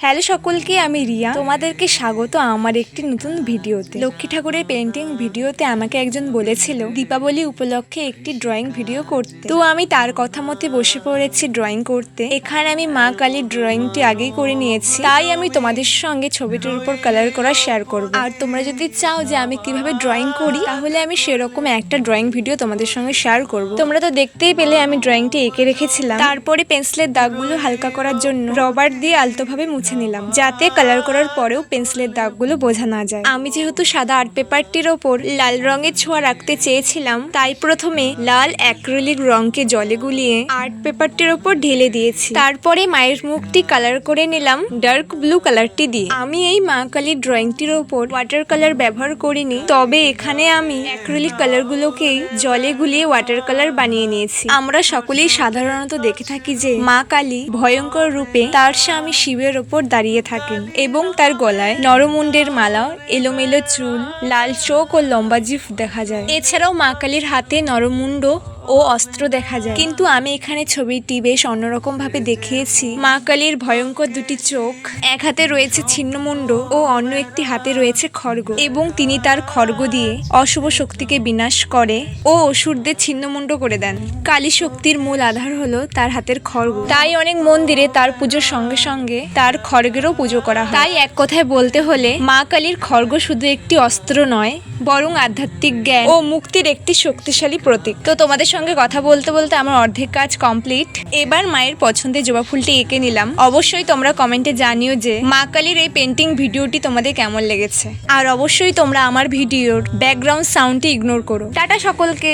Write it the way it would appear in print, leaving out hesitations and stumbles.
Hello সকলকে, আমি রিয়া। তোমাদেরকে স্বাগত আমার একটি নতুন ভিডিওতে। লক্ষ্মী ঠাকুরের পেন্টিং ভিডিওতে আমাকে একজন বলেছিল দীপাবলি উপলক্ষে একটি ড্রয়িং ভিডিও করতে, তো আমি তার কথা মতে বসে পড়েছি ড্রয়িং করতে। এখানে আমি মা কালীর ড্রয়িংটি আগেই করে নিয়েছি, তাই আমি তোমাদের সঙ্গে ছবিটির উপর কালার করা শেয়ার করব। আর তোমরা যদি চাও যে আমি কিভাবে ড্রয়িং করি, তাহলে আমি সেরকম একটা ড্রয়িং ভিডিও তোমাদের সঙ্গে শেয়ার করব। তোমরা তো দেখতেই পেলে আমি ড্রয়িংটি এঁকে রেখেছিলাম। তারপরে পেন্সিলের দাগগুলো হালকা করার জন্য রবার দিয়ে আলতোভাবে মুছে নিলাম, যাতে কালার করার পরেও পেন্সিলের দাগগুলো বোঝা না যায়। আমি যেহেতু সাদা আর্ট পেপারটির ওপর লাল রঙের ছোঁয়া রাখতে চেয়েছিলাম, তাই প্রথমে লাল অ্যাক্রিলিক রঙকে জলে গুলিয়ে আর্ট পেপারটির ওপর ঢেলে দিয়েছি। তারপরে মায়ের মুখটি কালার করে নিলাম ডার্ক ব্লু কালারটি দিয়ে। আমি এই মা কালীর ড্রয়িংটির ওপর ওয়াটার কালার ব্যবহার করিনি, তবে এখানে আমি অ্যাক্রিলিক কালারগুলোকেই জলে গুলিয়ে ওয়াটার কালার বানিয়ে নিয়েছি। আমরা সকলেই সাধারণত দেখে থাকি যে মা কালী ভয়ঙ্কর রূপে তার স্বামী শিবের ওপর দাঁড়িয়ে থাকেন এবং তার গলায় নরমুন্ডের মালা, এলোমেলো চুল, লাল চোখ ও লম্বা জিভ দেখা যায়। এছাড়াও মা কালীর হাতে নরমুন্ড ও অস্ত্র দেখা যায়, কিন্তু আমি এখানে ছবিটি বেশ অন্যরকম ভাবে দেখিয়েছি। মা কালীর ভয়ঙ্কর দুটি চোখ, এক হাতে রয়েছে ছিন্নমুণ্ড ও অন্য একটি হাতে রয়েছে খড়গ, এবং তিনি তার খড়গ দিয়ে অশুভ শক্তিকে বিনাশ করে ও অসুরদের ছিন্নমুণ্ড করে দেন। কালী শক্তির মূল আধার হলো তার হাতের খড়গ, তাই অনেক মন্দিরে তার পুজোর সঙ্গে সঙ্গে তার খড়গেরও পুজো করা হয়। তাই এক কথায় বলতে হলে মা কালীর খড়গ শুধু একটি অস্ত্র নয়, বরং আধ্যাত্মিক জ্ঞান ও মুক্তির একটি শক্তিশালী প্রতীক। তো তোমাদের সঙ্গে কথা বলতে বলতে আমার অর্ধেক কাজ কমপ্লিট। এবার মায়ের পছন্দের জবা ফুলটি এঁকে নিলাম। অবশ্যই তোমরা কমেন্টে জানিও যে মা কালীর এই পেন্টিং ভিডিওটি তোমাদের কেমন লেগেছে, আর অবশ্যই তোমরা আমার ভিডিওর ব্যাকগ্রাউন্ড সাউন্ডটি ইগনোর করো। টাটা সকলকে।